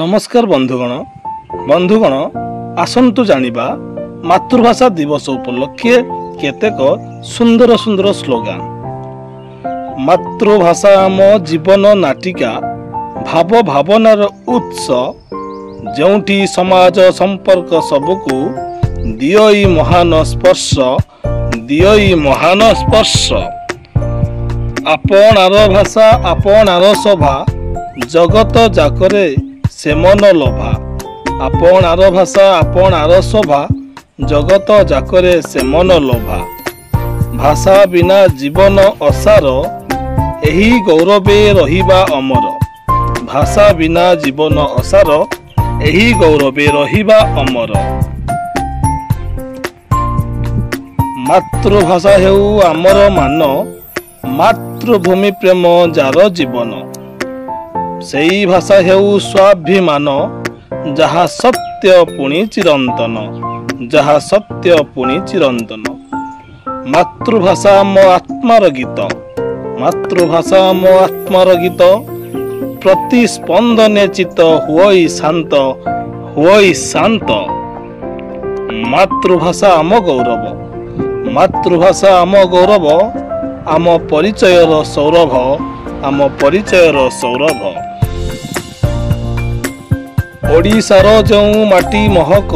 नमस्कार बंधुगण आसंतु जानिबा मातृभाषा दिवस उपलक्षे केतेक सुंदर सुंदर स्लोगान। मातृभाषा आम जीवन नाटिका भाव भावनार उत्स जोंठी समाज संपर्क सबकू दियोई महान स्पर्श दियोई महान स्पर्श। आपणार भाषा आपणार सभा जगत जाकरे से मन लोभा। आपणार भाषा आपणार सभा जगत जाकरे से मन लोभा। भाषा बिना जीवन असार एही गौरवे रहिबा अमर। भाषा बिना जीवन असार एही गौरवे रहिबा अमर। मातृभाषा हेउ आमर मान मातृभूमि प्रेम जार जीवन। सेई भाषा हेउ स्वाभिमान जहा सत्य पुणी चिरंतन जहा सत्य पुणी चिरंतन। मातृभाषा मो आत्मार गीत मातृभाषा मो आत्मार गीत। प्रतिस्पंदने चित हुई शांत हुई शांत। मातृभाषा आम गौरव मातृभाषा आम गौरव आम परिचयर सौरभ आम परिचयर सौरभ। ओडिशार जो माटी महक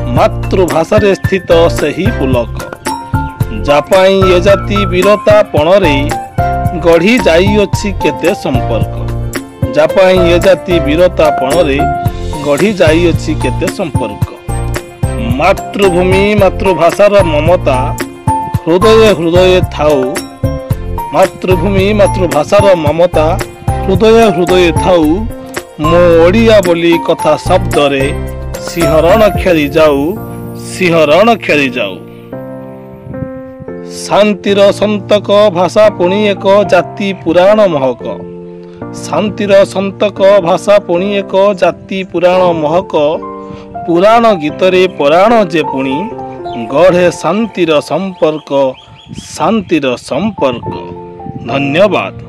मातृभाषा रे स्थित सही पुलक। जापाई ये जाति वीरता पणरे गढ़ी जाइअछि केते संपर्क। जापाई ये जाति वीरता पणरे गढ़ी जाइअछि केते संपर्क। मातृभूमि मातृभाषार ममता हृदय हृदय थाउ। मातृभूमि मातृभाषार ममता हृदय हृदय थाउ। मो ओडिया बोली कथा शब्द रे सिंहरण खेली जाऊ सिंहरण खेली जाऊ। शांतिर संतक भाषा पुणी एक जाति पुराण महक। शांतिर संतक भाषा पुणी एक जाति पुराण महक। पुराण गीतरे पुराण जे पुणी गढ़े शांतिर संपर्क शांतिर संपर्क। धन्यवाद।